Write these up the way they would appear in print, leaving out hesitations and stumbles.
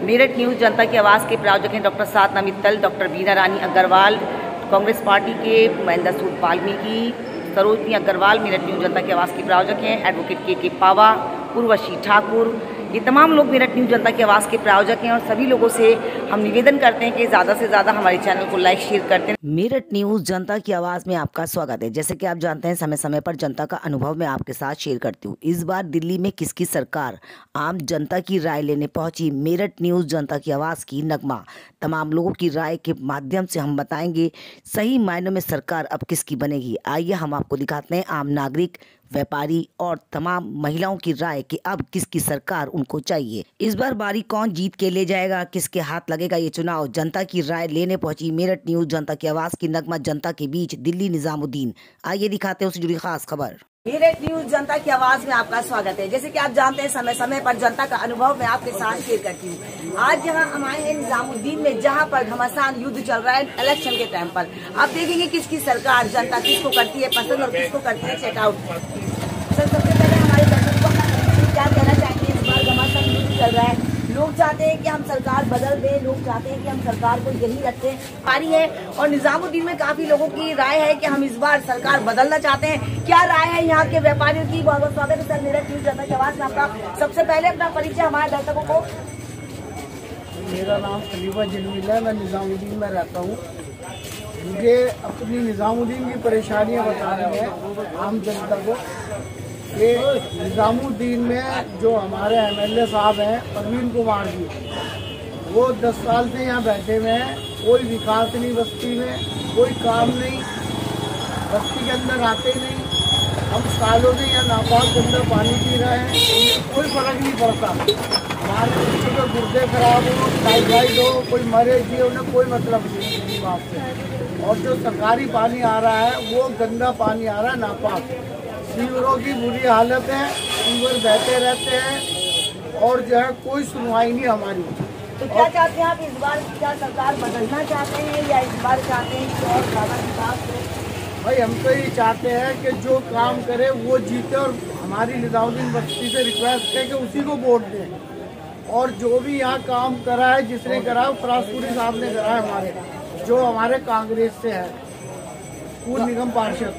Meerut news जनता की आवाज़ के प्रायोजक हैं डॉक्टर साधना मित्तल, डॉक्टर बीना रानी अग्रवाल, कांग्रेस पार्टी के महेंद्र सूद वाल्मीकि, सरोजनी अग्रवाल मेरठ न्यूज़ जनता की आवाज़ के प्रायोजक हैं, एडवोकेट के पावा, उर्वशी ठाकुर, ये तमाम लोग मेरठ न्यूज़ जनता की आवाज़ के प्रायोजक हैं और सभी लोगों से हम निवेदन करते हैं कि ज़्यादा से ज़्यादा हमारे चैनल को लाइक शेयर करते हैं। मेरठ न्यूज़ जनता की आवाज़ में आपका स्वागत है। जैसे कि आप जानते हैं, समय समय पर जनता का अनुभव मैं आपके साथ शेयर करती हूँ। इस बार दिल्ली में किसकी सरकार आम जनता की राय लेने पहुंची। मेरठ न्यूज़ जनता की आवाज़ की नगमा तमाम लोगों की राय के माध्यम से हम बताएंगे सही मायनों में सरकार अब किसकी बनेगी। आइए हम आपको दिखाते हैं आम नागरिक, व्यापारी और तमाम महिलाओं की राय कि अब किसकी सरकार उनको चाहिए। इस बार बारी कौन जीत के ले जाएगा, किसके हाथ लगेगा ये चुनाव, जनता की राय लेने पहुंची मेरठ न्यूज़ जनता की आवाज़ की नगमा जनता के बीच दिल्ली निजामुद्दीन। आइए दिखाते हैं उससे जुड़ी खास खबर। मेरठ न्यूज़ जनता की आवाज़ में आपका स्वागत है। जैसे कि आप जानते हैं, समय समय पर जनता का अनुभव मैं आपके साथ शेयर करती हूँ। आज यहाँ हम आए हैं निजामुद्दीन में, जहाँ पर घमासान युद्ध चल रहा है इलेक्शन के टाइम पर। आप देखेंगे किसकी सरकार, जनता किसको करती है पसंद और किसको करती है चेकआउट। सर, सबसे पहले हमारे दर्शकों को क्या कहना चाहेंगे। इस बार घमासान युद्ध चल रहा है, लोग चाहते हैं कि हम सरकार बदल दें, लोग चाहते हैं कि हम सरकार को यही रखें। पारी है और निजामुद्दीन में काफी लोगों की राय है कि हम इस बार सरकार बदलना चाहते हैं। क्या राय है यहाँ के व्यापारियों की? बहुत बहुत स्वागत है सर मेरठ न्यूज़ जनता की आवाज़ में आपका। सबसे पहले अपना परिचय हमारे दर्शकों को। मेरा नाम खलीफा जमील है, मैं निजामुद्दीन में रहता हूँ। मुझे अपनी निजामुद्दीन की परेशानियाँ बतानी है आम जनता को कि निजामुद्दीन में जो हमारे एमएलए साहब हैं परवीन कुमार जी, वो 10 साल से यहाँ बैठे हुए हैं। कोई विकास नहीं बस्ती में, कोई काम नहीं, बस्ती के अंदर आते नहीं। हम सालों से यहाँ नापाक गंदा पानी पी रहे हैं, कोई फर्क नहीं पड़ता। हमारे बच्चों के गुर्दे खराब हो, टाइफाइड हो, कोई मरे जी, उन्हें कोई मतलब नहीं बात से। और जो सरकारी पानी आ रहा है वो गंदा पानी आ रहा है, नापाक। सीवरों की बुरी हालत है, सीवर बहते रहते हैं और जो है कोई सुनवाई नहीं हमारी। तो क्या चाहते हैं आप इस बार? क्या सरकार बदलना चाहते हैं या इस बार चाहते हैं कि और ज्यादा विकास हो? भाई, हम तो ये चाहते हैं कि जो काम करे वो जीते और हमारी निजामुद्दीन बस्ती से रिक्वेस्ट है कि उसी को वोट दें। और जो भी यहाँ काम करा है, जिसने करा है, फरासपुरी साहब ने करा है, हमारे जो हमारे कांग्रेस से है, पूर्व निगम पार्षद।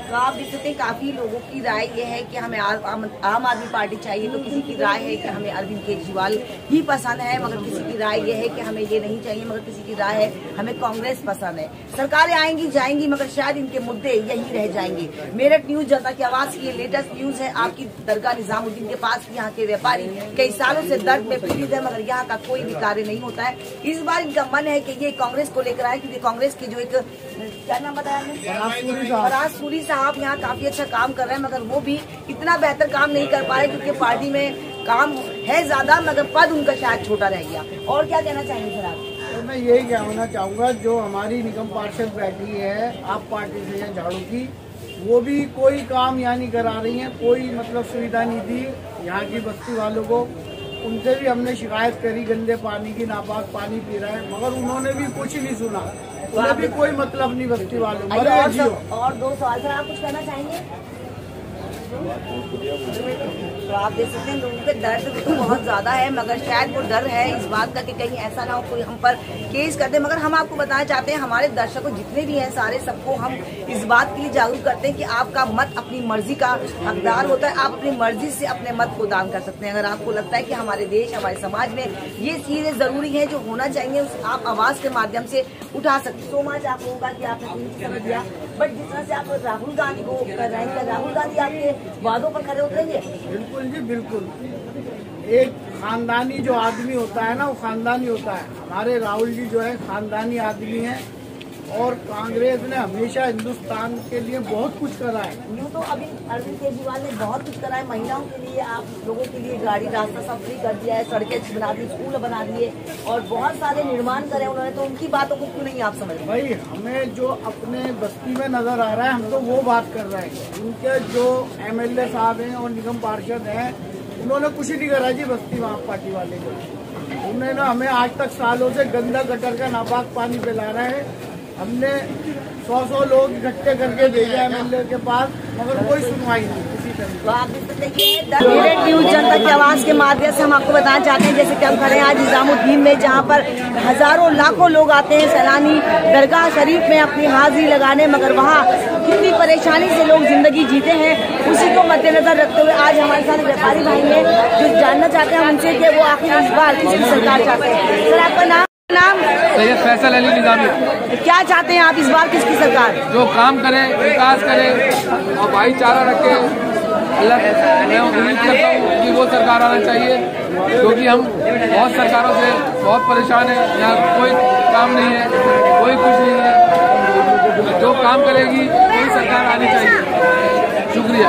तो आप देख सकते हैं काफी लोगों की राय ये है कि हमें आम आदमी पार्टी चाहिए, तो किसी की राय है कि हमें अरविंद केजरीवाल ही पसंद है, मगर किसी की राय ये है कि हमें ये नहीं चाहिए, मगर किसी की राय है हमें कांग्रेस पसंद है। सरकारें आएंगी जाएंगी मगर शायद इनके मुद्दे यही रह जाएंगे। मेरठ न्यूज़ जनता की आवाज़ की ये लेटेस्ट न्यूज है आपकी दरगाह निजामुद्दीन के पास। यहाँ के व्यापारी कई सालों से दर्द में पीड़ित है, मगर यहाँ का कोई भी कार्य नहीं होता है। इस बार इनका मन है कि ये कांग्रेस को लेकर आए, क्योंकि कांग्रेस की जो एक क्या नाम बताया फरासपुरी साहब यहाँ काफी अच्छा काम कर रहे हैं, मगर वो भी इतना बेहतर काम नहीं कर पा रहे क्योंकि पार्टी में काम है ज्यादा मगर पद उनका शायद छोटा रह गया। और क्या कहना चाहेंगे सर आप? तो मैं यही कहना चाहूँगा, जो हमारी निगम पार्षद बैठी है आप पार्टी से या झाड़ू की, वो भी कोई काम यहाँ नहीं करा रही है, कोई मतलब सुविधा नहीं दी यहाँ की बस्ती वालों को। उनसे भी हमने शिकायत करी गंदे पानी की, नापाक पानी पी रहे हैं, मगर उन्होंने भी कुछ नहीं सुना। उन्हें भी कोई मतलब नहीं बस्ती वालों। और 2 सवाल सर, आप कुछ कहना चाहेंगे? तो आप देख सकते हैं लोगों के दर्द तो बहुत ज्यादा है, मगर शायद वो डर है इस बात का कि कहीं ऐसा ना हो कोई हम पर केस कर दे। मगर हम आपको बताना चाहते हैं, हमारे दर्शकों जितने भी हैं सारे, सबको हम इस बात के लिए जागरूक करते हैं कि आपका मत अपनी मर्जी का हकदार होता है। आप अपनी मर्जी से अपने मत को दान कर सकते हैं। अगर आपको लगता है कि हमारे देश, हमारे समाज में ये चीजें जरूरी है जो होना चाहिए, आप आवाज के माध्यम से उठा सकते हैं। सो मच आप लोगों का कि आपने समझ दिया। बट जिस तरह से आप राहुल गांधी को कर रहे हैं, राहुल गांधी आपके वादों पर खड़े उतरेंगे? बिल्कुल जी, बिल्कुल। एक खानदानी जो आदमी होता है ना, वो खानदानी होता है। हमारे राहुल जी जो है खानदानी आदमी है और कांग्रेस ने हमेशा हिंदुस्तान के लिए बहुत कुछ करा है। यूँ तो अभी अरविंद केजरीवाल ने बहुत कुछ करा है महिलाओं के लिए, आप लोगों के लिए गाड़ी रास्ता सब फ्री कर दिया है, सड़कें बना दी, स्कूल बना दिए और बहुत सारे निर्माण करे उन्होंने। तो उनकी बातों को क्यों नहीं आप समझ रहे? भाई, हमें जो अपने बस्ती में नजर आ रहा है हम तो वो बात कर रहे हैं। उनके जो एमएलए साहब हैं और निगम पार्षद हैं, उन्होंने कुछ नहीं करा जी बस्ती में। आप पार्टी वाले को उन्होंने हमें आज तक सालों से गंदा गटर का नापाक पानी पिला रहे हैं। हमने 100 लोग इकट्ठे करके भेजा एमएलए के पास, मगर कोई सुनवाई नहीं किसी तो आप मेरठ न्यूज जनता की आवाज के माध्यम से हम आपको बताना चाहते हैं, जैसे कि हम खड़े हैं आज निजामुद्दीन में, जहां पर हजारों लाखों लोग आते हैं सैलानी दरगाह शरीफ में अपनी हाजिरी लगाने, मगर वहां कितनी परेशानी से लोग जिंदगी जीते हैं उसी को मद्देनजर रखते हुए आज हमारे साथ व्यापारी भाई हैं जो जानना चाहते हैं उनसे कि वो आखिर इस बार किसी सरकार चाहते हैं। सर आपका नाम? सैयद फैसल अली निजामी। क्या चाहते हैं आप इस बार किसकी सरकार? जो काम करे, विकास करे और भाईचारा रखे। मैं उम्मीद करता हूँ कि वो सरकार आना चाहिए, क्योंकि हम बहुत सरकारों से बहुत परेशान हैं। यहाँ कोई काम नहीं है, कोई कुछ नहीं है। जो काम करेगी वही सरकार आनी चाहिए। शुक्रिया।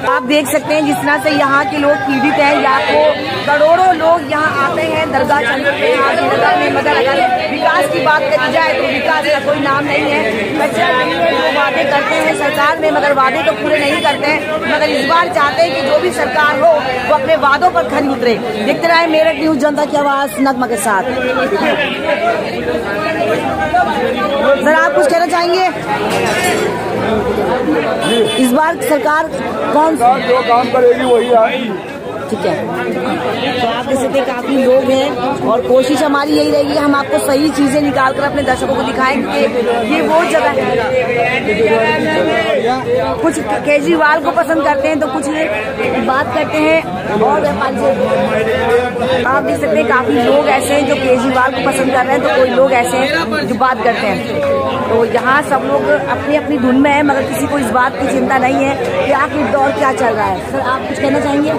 आप देख सकते हैं जिस तरह से यहाँ के लोग पीड़ित हैं, यहाँ को करोड़ों लोग यहाँ आते हैं दरगाह शरीफ में, मगर अगर विकास की बात करी जाए तो विकास का कोई नाम नहीं है। बच्चे जो वादे करते हैं सरकार में, मगर वादे तो पूरे नहीं करते हैं। मगर इस बार चाहते हैं कि जो भी सरकार हो वो अपने वादों पर खरी उतरे। देखते रहे मेरठ न्यूज जनता की आवाज नगमा के साथ। सर आप कुछ कहना चाहेंगे? इस बार सरकार कौन सा जो काम करेगी वही आएगी। ठीक है, तो आप जैसे कि काफी लोग हैं और कोशिश हमारी यही रहेगी हम आपको सही चीजें निकाल कर अपने दर्शकों को दिखाएंगे। ये वो जगह है, कुछ केजरीवाल को पसंद करते हैं तो कुछ बात करते हैं और व्यापारी से आप देख सकते हैं काफी लोग ऐसे हैं जो केजरीवाल को पसंद कर रहे हैं, तो कोई लोग ऐसे हैं जो बात करते हैं। तो यहाँ सब लोग अपनी अपनी धुन में है, मगर किसी को इस बात की चिंता नहीं है कि आखिर दौर क्या चल रहा है। सर आप कुछ कहना चाहेंगे?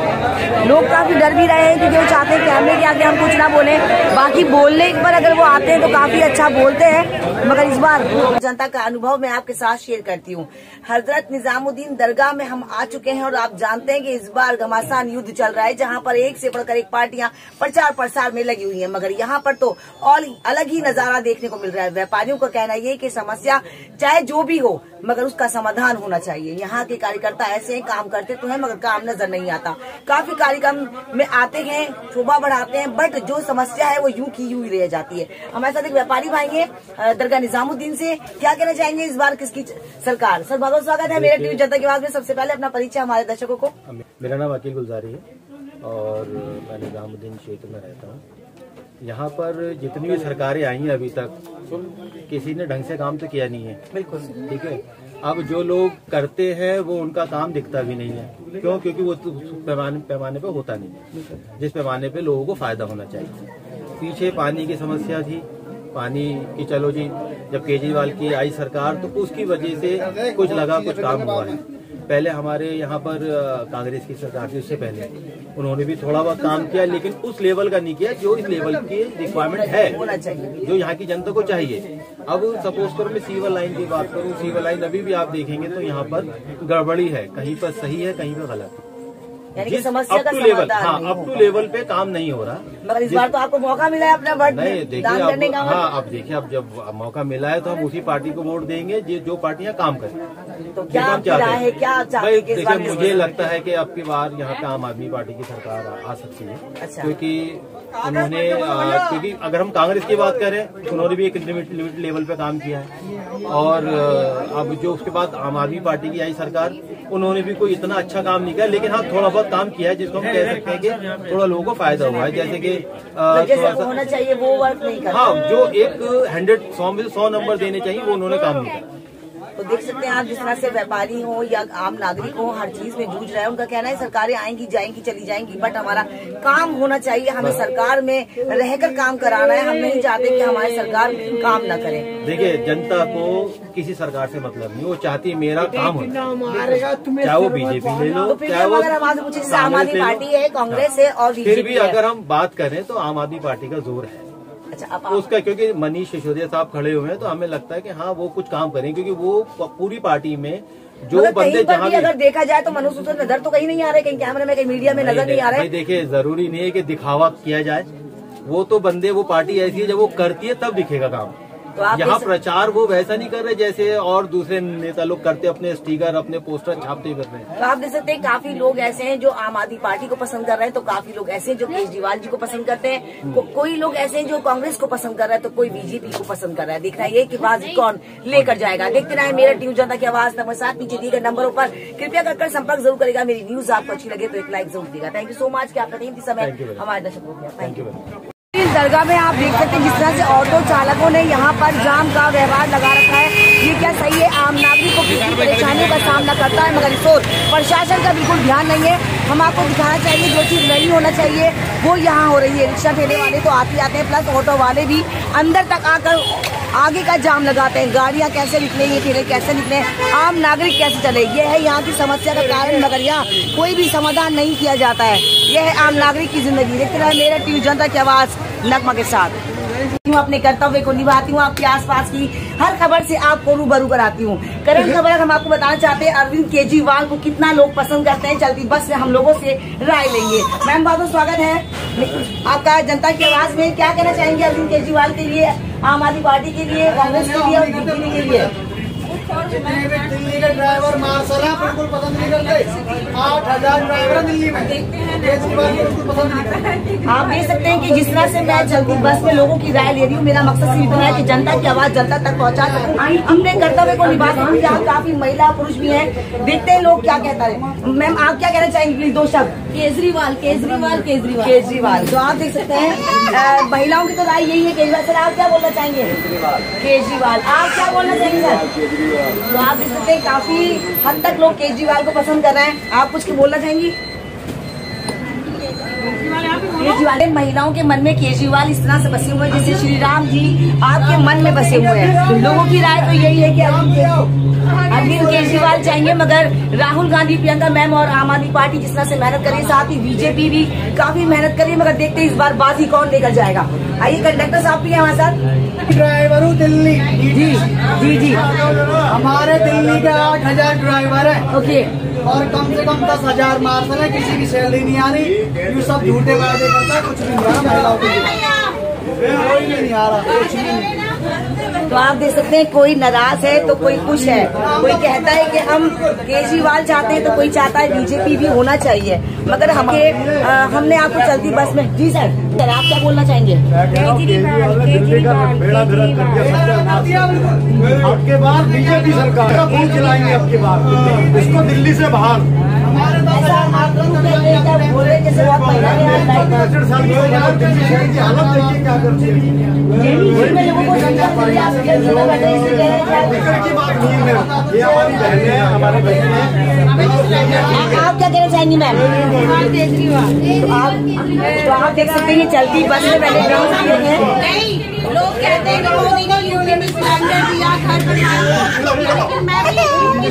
लोग काफी डर भी रहे हैं क्योंकि वो चाहते हैं कैमरे के आगे हम कुछ ना बोले, बाकी बोलने एक बार अगर वो आते हैं तो काफी अच्छा बोलते हैं। मगर इस बार जनता का अनुभव मैं आपके साथ शेयर करती हूँ। हजरत निजामुद्दीन दरगाह में हम आ चुके हैं और आप जानते हैं कि इस बार घमासान युद्ध चल रहा है, जहाँ पर एक से बढ़कर एक पार्टियां प्रचार प्रसार में लगी हुई है। मगर यहाँ पर तो और अलग ही नजारा देखने को मिल रहा है। व्यापारियों का कहना ये कि समस्या चाहे जो भी हो मगर उसका समाधान होना चाहिए। यहाँ के कार्यकर्ता ऐसे हैं, काम करते तो हैं मगर काम नजर नहीं आता। काफी कार्यक्रम में आते हैं, शोभा बढ़ाते हैं, बट जो समस्या है वो यूं की यूं ही रह जाती है। हमारे साथ एक व्यापारी भाई हैं दरगाह निजामुद्दीन से, क्या कहना चाहेंगे इस बार किसकी सरकार? सर बहुत स्वागत है मेरठ न्यूज जनता की आवाज में। सबसे पहले अपना परिचय हमारे दर्शकों को। मेरा नाम अकील गुलजारी है और मैं निजामुद्दीन क्षेत्र में रहता हूँ। यहाँ पर जितनी भी सरकारें आई हैं अभी तक किसी ने ढंग से काम तो किया नहीं है। बिल्कुल ठीक है। अब जो लोग करते हैं वो उनका काम दिखता भी नहीं है। क्यों? क्योंकि वो पैमाने पे होता नहीं है जिस पैमाने पे लोगों को फायदा होना चाहिए। पीछे पानी की समस्या थी, पानी की चलो जी जब केजरीवाल की आई सरकार तो उसकी वजह से कुछ लगा, कुछ काम हुआ है। पहले हमारे यहाँ पर कांग्रेस की सरकार थी, उससे पहले उन्होंने भी थोड़ा बहुत काम किया, लेकिन उस लेवल का नहीं किया जो इस लेवल की रिक्वायरमेंट है, जो यहाँ की जनता को चाहिए। अब सपोज करो मैं सीवर लाइन की बात करूँ, सीवर लाइन अभी भी आप देखेंगे तो यहाँ पर गड़बड़ी है, कहीं पर सही है कहीं पर गलत है। यानी कि समस्या का लेवल, हाँ अप टू लेवल पे काम नहीं हो रहा। मगर इस बार तो आपको मौका मिला है अपना वोट दान करने का। हाँ अब देखिए, अब जब मौका मिला है तो हम उसी पार्टी को वोट देंगे जो पार्टियां काम करें। तो क्या चाहते हैं? क्या चाहते हैं? देखिए मुझे लगता है कि अब की बार यहाँ पे आम आदमी पार्टी की सरकार आ सकती है। अच्छा। क्योंकि उन्होंने क्योंकि अगर हम कांग्रेस की बात करें तो उन्होंने भी एक लिमिट लेवल पे काम किया है, और अब जो उसके बाद आम आदमी पार्टी की आई सरकार उन्होंने भी कोई इतना अच्छा काम नहीं किया, लेकिन हाँ थोड़ा बहुत काम किया है जिसको हम कह सकते हैं कि थोड़ा लोगों को फायदा हुआ है। जैसे कि थोड़ा सा होना चाहिए वो वर्क नहीं कर, हाँ जो एक 100 में 100 नंबर देने चाहिए वो उन्होंने काम नहीं किया। तो देख सकते हैं आप जिस तरह से व्यापारी हो या आम नागरिक हो हर चीज में जूझ रहे हैं। उनका कहना है सरकारें आएंगी जाएंगी चली जाएंगी, बट हमारा काम होना चाहिए, हमें सरकार में रहकर काम कराना है। हम नहीं चाहते कि हमारी सरकार काम न करे। देखिए जनता को किसी सरकार से मतलब नहीं, वो चाहती है मेरा काम हो, चाहे वो बीजेपी ले लो, चाहे वो हमारे कुछ आम आदमी पार्टी है, कांग्रेस है और फिर भी अगर हम बात करें तो आम आदमी पार्टी का जोर है। अच्छा, उसका क्योंकि मनीष सिसोदिया साहब खड़े हुए हैं तो हमें लगता है कि हाँ वो कुछ काम करें, क्योंकि वो पूरी पार्टी में जो बंदे जहाँ भी अगर देखा जाए तो मनोज सिसोदिया नजर तो कहीं नहीं आ रहे, कहीं कैमरे में कहीं मीडिया में नजर नहीं आ रहे। देखिए जरूरी नहीं है कि दिखावा किया जाए, वो तो बंदे वो पार्टी ऐसी है जब वो करती है तब दिखेगा काम। तो आप यहाँ प्रचार वो वैसा नहीं कर रहे जैसे और दूसरे नेता लोग करते, अपने स्टिकर अपने पोस्टर छापते कर रहे हैं। तो आप देख सकते हैं काफी लोग ऐसे हैं जो आम आदमी पार्टी को पसंद कर रहे हैं, तो काफी लोग ऐसे हैं जो केजरीवाल जी को पसंद करते हैं, कोई लोग ऐसे हैं जो कांग्रेस को पसंद कर रहा है, तो कोई बीजेपी को पसंद कर रहा है। देखना ये कि बाजी कौन लेकर जाएगा। देखते रहे मेरठ न्यूज जनता की आवाज नंबर 7 नीचे दिए गए नंबरों पर कृपया कर संपर्क जरूर करेगा। मेरी न्यूज आपको अच्छी लगे तो एक लाइक जरूर देगा। थैंक यू सो मच कि आपका कीमती समय हमारे दर्शकों को। Thank you. इस दरगाह में आप देख सकते हैं जिस तरह से ऑटो चालकों ने यहाँ पर जाम का व्यवहार लगा रखा है, ये क्या सही है? आम नागरिक को किसी परेशानियों का सामना करता है, मगर इस ओर प्रशासन का बिल्कुल ध्यान नहीं है। हम आपको दिखाना चाहिए जो चीज नहीं होना चाहिए वो यहाँ हो रही है। रिक्शा ठेले वाले तो आते आते हैं, प्लस ऑटो वाले भी अंदर तक आकर आगे का जाम लगाते हैं। गाड़ियाँ कैसे निकले, ये ठेले कैसे निकले, आम नागरिक कैसे चले, ये है यहाँ की समस्या का कारण, मगर यहाँ कोई भी समाधान नहीं किया जाता है। यह है आम नागरिक की जिंदगी। देखते रहे मेरठ न्यूज जनता की आवाज नगमा के साथ। अपने कर्तव्य को निभाती हूँ, आपके आसपास की हर खबर से आपको रूबरू कराती हूँ। करंट खबर हम आपको बताना चाहते हैं अरविंद केजरीवाल को कितना लोग पसंद करते हैं, चलती बस से हम लोगों से राय लेंगे। मैम बहुत बहुत स्वागत है आपका जनता की आवाज में। क्या कहना चाहेंगे अरविंद केजरीवाल के लिए, आम आदमी पार्टी के लिए, कांग्रेस के लिए और बीजेपी के लिए? जितने भी दिल्ली के ड्राइवर मार्शल हैं बिल्कुल पसंद नहीं करते। 8000 ड्राइवर दिल्ली में, केजरीवाल को बिल्कुल पसंद नहीं करते। आप देख सकते हैं कि जिस तरह से मैं चलती बस में लोगों की राय ले रही हूँ, मेरा मकसद सिर्फ इतना है कि जनता की आवाज जनता तक पहुँचा सकूँ, अपने कर्तव्य को निभा सकूँ। यहाँ काफी महिला पुरुष भी हैं, देखते हैं लोग क्या कहता है। मैम आप क्या कहना चाहेंगे प्लीज? 2 शब्द। केजरीवाल केजरीवाल केजरीवाल केजरीवाल। तो आप देख सकते हैं महिलाओं की तो राय यही है केजरीवाल। सर आप क्या बोलना चाहेंगे? केजरीवाल। आप क्या बोलना चाहेंगे सर? तो आप देख सकते हैं काफी हद तक लोग केजरीवाल को पसंद कर रहे हैं। आप कुछ बोलना चाहेंगी? केजरीवाल। महिलाओं के मन में केजरीवाल इस तरह से बसे हुए हैं जैसे श्री राम जी आपके मन में बसे हुए हैं। लोगों की राय तो यही है कि अरविंद केजरीवाल चाहेंगे, मगर राहुल गांधी, प्रियंका मैम और आम आदमी पार्टी जिस तरह से मेहनत करी, साथ ही बीजेपी भी काफी मेहनत करी, मगर देखते हैं इस बार बाजी कौन लेकर जाएगा। आइए कंडक्टर साहब भी है हमारे साथ। ड्राइवर हूँ दिल्ली। जी जी जी। हमारे दिल्ली के 8000 ड्राइवर है। ओके। और कम से कम 10,000 मार्शल है, किसी की सैलरी नहीं आ रही। ये सब झूठे वादे करता है, कुछ भी नहीं आ रहा महिलाओं के लिए, कोई भी नहीं आ रहा, कुछ भी नहीं। तो आप देख सकते हैं कोई नाराज है तो कोई खुश है, कोई कहता है कि हम केजरीवाल चाहते हैं तो कोई चाहता है बीजेपी भी होना चाहिए, मगर हमने आपको चलती बस में। जी सर, सर आप क्या बोलना चाहेंगे? आपके बाद बीजेपी सरकार का बूथ चलाएंगे, आपके बाद इसको दिल्ली से बाहर। जैसे बहुत क्या करते ये हमारी बहनें हैं, हमारे बहनें हैं। आप क्या कहना चाहेंगी मैम? तो आप देख सकते हैं चलती बस में पहले लोग कहते हैं कि मोदी ने यूपी में सिलेंडर दिया, घर बनवाया, लेकिन मैं भी यूपी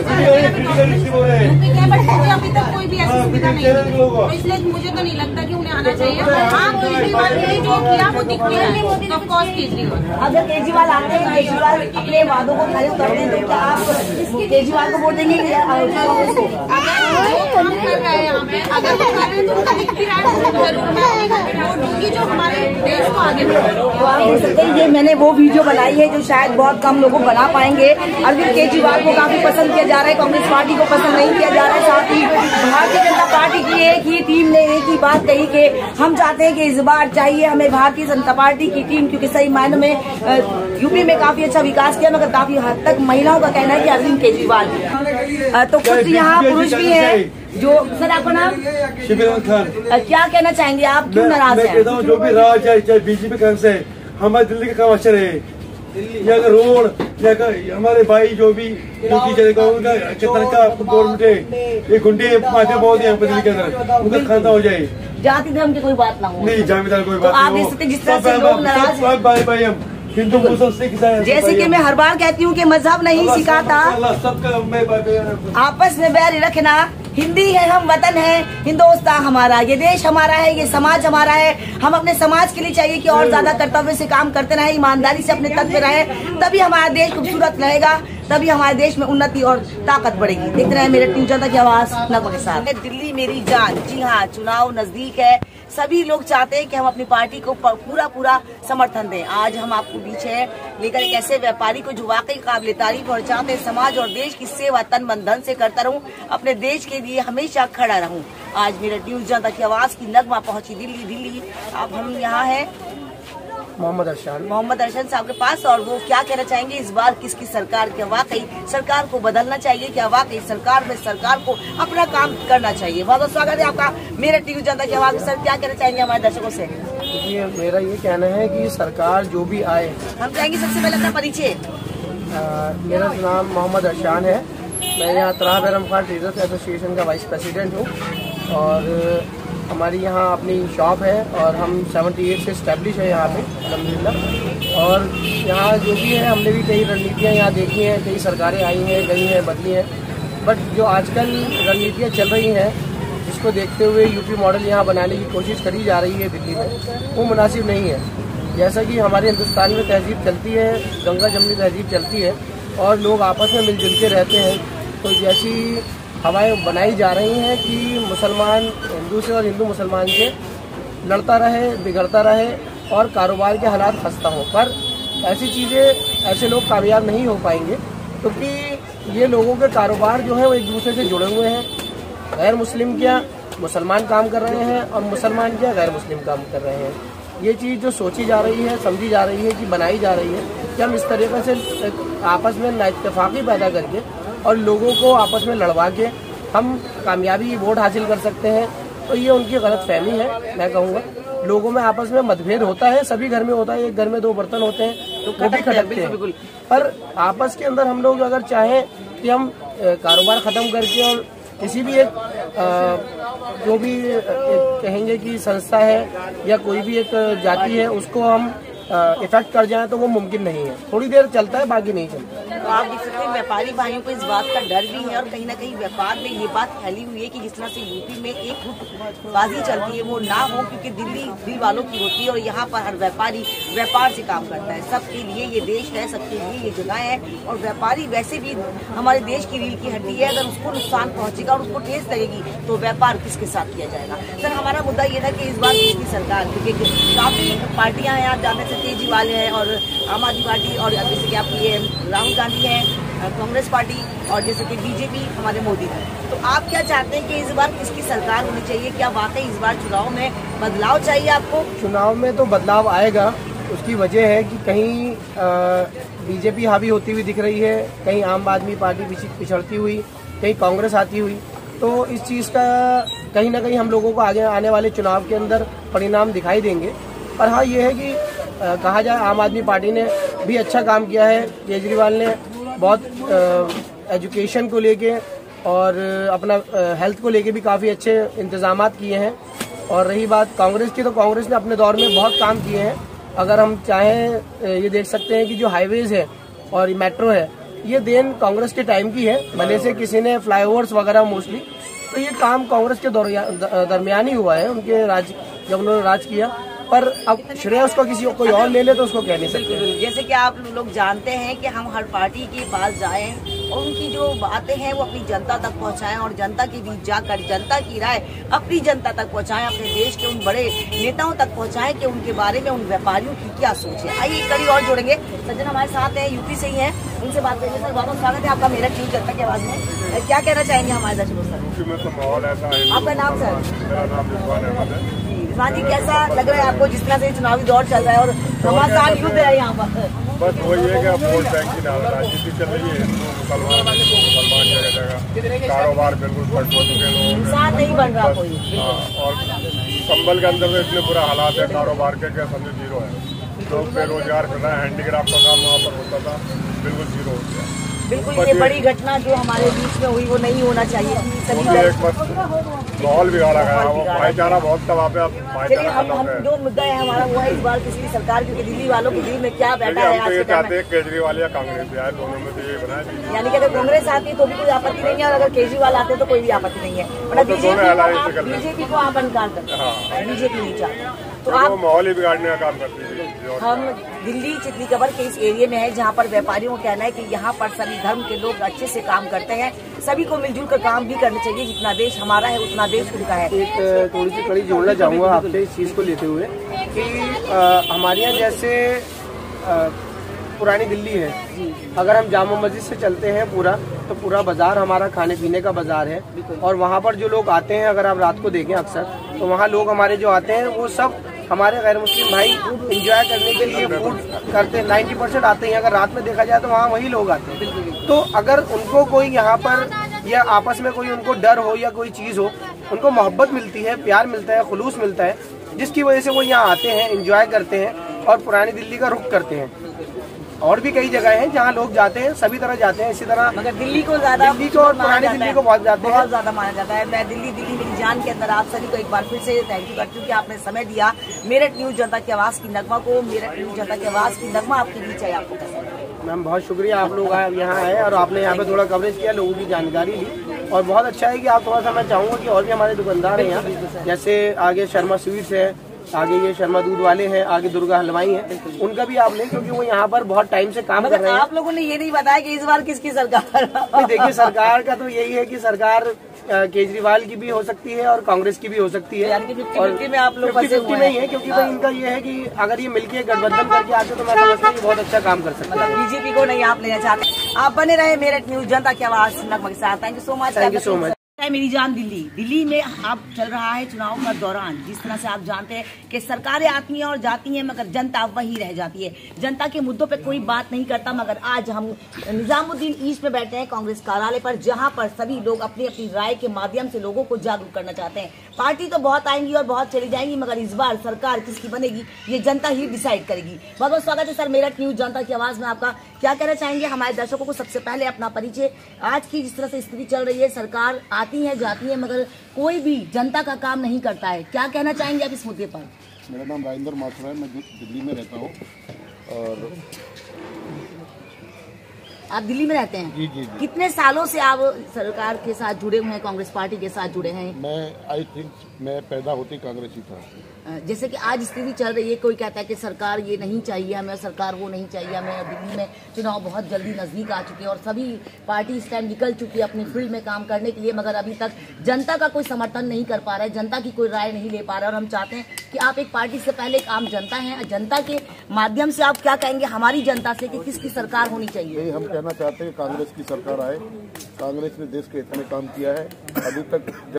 के बट मुझे अभी तक कोई भी ऐसी सुविधा नहीं है, तो इसलिए मुझे तो नहीं लगता कि उन्हें आना चाहिए। हाँ, केजरीवाल ने जो किया वो दिख रहा है, ऑफ कोर्स केजरीवाल। अगर केजरीवाल आते हैं, केजरीवाल अपने वादों को खरीद करते हैं, तो क्या आप केजरीवाल को वोट देंगे? अगर वो कर रहे हैं तो उनका दिख भी रहा है, जरूर मैं वोट दूंगी जो हमारे देश को आगे बढ़ाए। ये मैंने वो वीडियो बनाई है जो शायद बहुत कम लोग बना पाएंगे। अरविंद केजरीवाल को काफी पसंद किया जा रहा है, कांग्रेस पार्टी को पसंद नहीं किया जा रहा है। साथ ही भारतीय जनता पार्टी की एक ही टीम ने एक ही बात कही कि हम चाहते हैं कि इस बार चाहिए हमें भारतीय जनता पार्टी की टीम, क्योंकि सही मायने में यूपी में काफी अच्छा विकास किया, मगर काफी हद तक महिलाओं का कहना है कि अरविंद केजरीवाल। तो कुछ यहाँ पुरुष भी है जो। सर आपका नाम? शिबिर खान। क्या कहना चाहेंगे आप, क्यों नाराज हैं? मैं कहता हूँ जो भी राज है चाहे बीजेपी का से हमारे दिल्ली का काम अच्छा रहे, या रोड या हमारे भाई जो भी चलेगा उनका तनखा गवर्नमेंट है, ये गुंडे माफिया बहुत है दिल्ली के अंदर, उनका खाना हो जाए। जाति धर्म की कोई बात ना हो, नहीं जाति धर्म कोई बात आप देख सकते जिस तरह से लोग नाराज हैं। भाई हम हिंदू मुसलमान सिख ईसाई, जैसे कि मैं हर बार कहती हूँ कि मजहब नहीं सिखाता, आपस में बैर रखना। हिंदी है हम, वतन है हिंदुस्तान हमारा, ये देश हमारा है, ये समाज हमारा है। हम अपने समाज के लिए चाहिए कि और ज्यादा कर्तव्य से काम करते रहे, ईमानदारी से अपने तत्व रहे, तभी हमारा देश खूबसूरत रहेगा। तभी हमारे देश में उन्नति और ताकत बढ़ेगी। देखते रहे मेरठ न्यूज़ जनता की आवाज नगमा के साथ। दिल्ली मेरी जान। जी हाँ, चुनाव नजदीक है, सभी लोग चाहते हैं कि हम अपनी पार्टी को पूरा समर्थन दें। आज हम आपको बीच है लेकर एक ऐसे व्यापारी को जो वाकई काबिल तारीफ और चाहते हैं समाज और देश की सेवा तन मन धन से करता रहूं, अपने देश के लिए हमेशा खड़ा रहूं। आज मेरठ न्यूज़ जनता की आवाज की नगमा पहुंची दिल्ली। अब हम यहाँ है मोहम्मद अरशान साहब के पास, और वो क्या कहना चाहेंगे इस बार किसकी सरकार के, वाकई सरकार को बदलना चाहिए क्या, वाकई सरकार को अपना काम करना चाहिए। बहुत बहुत स्वागत है आपका मेरठ न्यूज़ जनता की आवाज में। सर क्या कहना चाहेंगे हमारे दर्शकों से? देखिए, मेरा ये कहना है कि सरकार जो भी आए, हम चाहेंगे सबसे पहले अपना परिचय। मेरा नाम मोहम्मद अरशान है, मैं यहाँ तराह बैरम खान ट्रेडर्स एसोसिएशन का वाइस प्रेसिडेंट हूँ, और हमारी यहाँ अपनी शॉप है और हम 78 से इस्टेब्लिश है यहाँ पे अल्हम्दुलिल्लाह। और यहाँ जो भी है, हमने भी कई रणनीतियाँ यहाँ देखी हैं, कई सरकारें आई हैं, गई हैं, बदली हैं, बट जो आजकल रणनीतियाँ चल रही हैं जिसको देखते हुए यूपी मॉडल यहाँ बनाने की कोशिश करी जा रही है दिल्ली में, वो मुनासिब नहीं है। जैसा कि हमारे हिंदुस्तान में तहजीब चलती है, गंगा जमनी तहजीब चलती है और लोग आपस में मिलजुल के रहते हैं, तो जैसी हवाएं बनाई जा रही हैं कि मुसलमान हिंदू से और हिंदू मुसलमान से लड़ता रहे, बिगड़ता रहे और कारोबार के हालात खस्ता हों, पर ऐसी चीज़ें, ऐसे लोग कामयाब नहीं हो पाएंगे, क्योंकि ये लोगों के कारोबार जो है वो एक दूसरे से जुड़े हुए हैं। गैर मुस्लिम क्या मुसलमान काम कर रहे हैं और मुसलमान क्या गैर मुस्लिम काम कर रहे हैं। ये चीज़ जो सोची जा रही है, समझी जा रही है, कि बनाई जा रही है कि हम इस तरीके से आपस में नाइत्तेफाकी पैदा करके और लोगों को आपस में लड़वा के हम कामयाबी वोट हासिल कर सकते हैं, तो ये उनकी गलत फहमी है। मैं कहूँगा लोगों में आपस में मतभेद होता है, सभी घर में होता है, एक घर में दो बर्तन होते हैं तो वो भी खटकते हैं, पर आपस के अंदर हम लोग अगर चाहें कि हम कारोबार ख़त्म करके और किसी भी एक जो भी कहेंगे कि संस्था है या कोई भी एक जाति है उसको हम इफेक्ट कर जाए, तो वो मुमकिन नहीं है। थोड़ी देर चलता है, बाकी नहीं चलता। तो आप देख सकते हैं व्यापारी भाइयों को इस बात का डर भी है और कहीं ना कहीं व्यापार में ये बात फैली हुई है कि जिस तरह से यूपी में एक गुटबाजी चलती है वो ना हो, क्योंकि दिल्ली दिल वालों की होती है और यहाँ पर हर व्यापारी व्यापार से काम करता है। सबके लिए ये देश है, सबके लिए ये जगह है, और व्यापारी वैसे भी हमारे देश की रीढ़ की हड्डी है। अगर उसको नुकसान पहुँचेगा और उसको ठेस लगेगी तो व्यापार किसके साथ किया जाएगा। सर हमारा मुद्दा ये था कि इस बार देश की सरकार, क्योंकि काफ़ी पार्टियाँ हैं, आप जानते हैं केजरीवाल है और आम आदमी पार्टी, और जैसे कि आपकी ये राहुल गांधी है कांग्रेस पार्टी, और जैसे कि बीजेपी हमारे मोदी है। तो आप क्या चाहते हैं कि इस बार किसकी सरकार होनी चाहिए? क्या वाकई इस बार चुनाव में बदलाव चाहिए आपको? चुनाव में तो बदलाव आएगा, उसकी वजह है कि कहीं बीजेपी हावी होती हुई दिख रही है, कहीं आम आदमी पार्टी पिछड़ती हुई, कहीं कांग्रेस आती हुई, तो इस चीज़ का कहीं ना कहीं हम लोगों को आगे आने वाले चुनाव के अंदर परिणाम दिखाई देंगे। पर हाँ, ये है कि कहा जाए आम आदमी पार्टी ने भी अच्छा काम किया है। केजरीवाल ने बहुत एजुकेशन को लेके और अपना हेल्थ को लेके भी काफ़ी अच्छे इंतजामात किए हैं। और रही बात कांग्रेस की, तो कांग्रेस ने अपने दौर में बहुत काम किए हैं। अगर हम चाहें ये देख सकते हैं कि जो हाईवेज है और मेट्रो है, ये देन कांग्रेस के टाइम की है, भले से किसी ने फ्लाईओवर्स वगैरह मोस्टली, तो ये काम कांग्रेस के दरमियान ही हुआ है, उनके राज जब उन्होंने राज किया। पर अब श्रेय उसको किसी कोई और ले ले तो उसको कह नहीं सकते। जैसे कि आप लोग जानते हैं कि हम हर पार्टी के पास जाएं और उनकी जो बातें हैं वो अपनी जनता तक पहुंचाएं और जनता के बीच जाकर जनता की राय अपनी जनता तक पहुंचाएं, अपने देश के उन बड़े नेताओं तक पहुंचाएं कि उनके बारे में उन व्यापारियों की क्या सोच है। आइए कड़ी और जोड़ेंगे, सज्जन हमारे साथ हैं, यूपी से ही हैं, उनसे बात करेंगे। सर बहुत स्वागत है आपका मेरठ न्यूज़ जनता की आवाज में। क्या कहना चाहेंगे हमारे दर्शकों सर? आपका नाम सर? मेरा नाम रिजवान अहमद है। रिजवान जी, कैसा लग रहा है आपको जिस तरह से चुनावी दौर चल रहा है और घमासान युद्ध है यहाँ पर? बस वही है कि अब वोट बैंक की राजनीति चल रही है, मुसलमान जगह कारोबार बिल्कुल पट हो चुके हैं, इंसान नहीं बन रहा कोई। और संभल के अंदर में इतने बुरा हालात है कारोबार के, क्या समझो जीरो है। लोग बेरोजगार कर रहे हैं, हैंडीक्राफ्ट का काम वहाँ पर होता था बिल्कुल जीरो हो गया। बिल्कुल ये बड़ी घटना जो हमारे बीच में हुई वो नहीं होना चाहिए। सभी माहौल बिगाड़ा गया, वो भाईचारा बहुत तबाह पे। अब हम जो मुद्दा है हमारा वो है इस बार किसकी सरकार, क्योंकि दिल्ली वालों के दिल में क्या बैठा है आज के टाइम में? केजरीवाल या कांग्रेस आए, दोनों में तो ये बनाया। यानी कि अगर कांग्रेस आती तो भी कोई आपत्ति नहीं है और अगर केजरीवाल आते तो कोई भी आपत्ति नहीं है। मतलब बीजेपी को आप इनकार करते हैं, बीजेपी नहीं चाहते। तो आप माहौल ही बिगाड़ने का काम करती है। हम दिल्ली चितली कबर के इस एरिया में है जहाँ पर व्यापारियों का कहना है कि यहाँ पर सभी धर्म के लोग अच्छे से काम करते हैं, सभी को मिलजुल कर काम भी करना चाहिए। जितना देश हमारा है उतना देश उनका है। एक थोड़ी सी कड़ी जोड़ना चाहूँगा आपसे इस चीज़ को लेते हुए कि हमारे यहाँ जैसे पुरानी दिल्ली है, अगर हम जामा मस्जिद से चलते हैं तो पूरा बाजार हमारा खाने पीने का बाजार है। और वहाँ पर जो लोग आते हैं, अगर आप रात को देखें अक्सर, तो वहाँ लोग हमारे जो आते हैं वो सब हमारे गैर मुस्लिम भाई एंजॉय करने के लिए फूड करते हैं। 90% आते हैं। अगर रात में देखा जाए तो वहाँ वही लोग आते हैं। तो अगर उनको कोई यहाँ पर या आपस में कोई उनको डर हो या कोई चीज़ हो, उनको मोहब्बत मिलती है, प्यार मिलता है, खुलूस मिलता है, जिसकी वजह से वो यहाँ आते हैं, एंजॉय करते हैं और पुरानी दिल्ली का रुख करते हैं। और भी कई जगह हैं जहाँ लोग जाते हैं, सभी तरह जाते हैं। इसी तरह मगर दिल्ली को ज्यादा, दिल्ली को और पुरानी दिल्ली को बहुत ज्यादा माना जाता है। मैं दिल्ली मेरी जान के अंदर आप सभी को एक बार फिर से थैंक यू करती हूँ कि आपने समय दिया। मेरठ न्यूज जनता की आवाज की नगमा को, मेरठ न्यूज जनता की आवाज की नगमा आपके बीच है। आपको मैम बहुत शुक्रिया, आप लोग यहाँ आए और आपने यहाँ पे थोड़ा कवरेज किया, लोगों की जानकारी ली और बहुत अच्छा है कि आप थोड़ा सा, मैं चाहूँगा कि और भी हमारे दुकानदार हैं यहाँ, जैसे आगे शर्मा स्वीट्स है, आगे ये शर्मा दूध वाले हैं, आगे दुर्गा हलवाई हैं, उनका भी आप लें क्योंकि वो यहाँ पर बहुत टाइम से काम कर रहे हैं। आप लोगों ने ये नहीं बताया कि इस बार किसकी सरकार? देखिए सरकार का तो यही है कि सरकार केजरीवाल की भी हो सकती है और कांग्रेस की भी हो सकती है। यानी कि 50-50 में आप लोग 50-50 नहीं है क्योंकि भाई इनका ये है कि अगर ये मिलके गठबंधन करके आते तो मैं समझता हूँ बहुत अच्छा काम कर सकते हैं। बीजेपी को नहीं आप लेना चाहते। आप बने रहे मेरठ न्यूज जनता की आवाज नगमा के साथ। Thank you so much. Thank you so much. मेरी जान दिल्ली में अब चल रहा है चुनाव का दौरान। जिस तरह से आप जानते हैं कि सरकारें आती हैं और जाती हैं मगर जनता वही रह जाती है। जनता के मुद्दों पे कोई बात नहीं करता। मगर आज हम निजामुद्दीन ईस्ट में बैठे हैं कांग्रेस कार्यालय पर, जहां पर सभी लोग अपनी अपनी राय के माध्यम से लोगों को जागरूक करना चाहते हैं। पार्टी तो बहुत आएंगी और बहुत चली जाएंगी मगर इस बार सरकार किसकी बनेगी ये जनता ही डिसाइड करेगी। बहुत बहुत स्वागत है सर मेरठ न्यूज जनता की आवाज में आपका। क्या कहना चाहेंगे हमारे दर्शकों को? सबसे पहले अपना परिचय। आज की जिस तरह से स्थिति चल रही है, सरकार आती है जाती है मगर कोई भी जनता का काम नहीं करता है, क्या कहना चाहेंगे आप इस मुद्दे पर? मेरा नाम राजेंद्र माथुर है, मैं दिल्ली में रहता हूँ। और आप दिल्ली में रहते हैं? जी। कितने सालों से आप सरकार के साथ जुड़े हुए हैं, कांग्रेस पार्टी के साथ जुड़े हैं? मैं पैदा होते कांग्रेस ही था। जैसे कि आज स्थिति चल रही है, कोई कहता है कि सरकार ये नहीं चाहिए हमें, सरकार वो नहीं चाहिए हमें। दिल्ली में चुनाव बहुत जल्दी नजदीक आ चुके हैं और सभी पार्टी इस टाइम निकल चुकी है अपनी फील्ड में काम करने के लिए, मगर अभी तक जनता का कोई समर्थन नहीं कर पा रहा है, जनता की कोई राय नहीं ले पा रहा है। और हम चाहते हैं कि आप एक पार्टी से पहले एक आम जनता है, जनता के माध्यम से आप क्या कहेंगे हमारी जनता से कि किसकी सरकार होनी चाहिए? हम कहना चाहते हैं कांग्रेस की सरकार आए। कांग्रेस ने देश के हित में काम किया है अभी तक।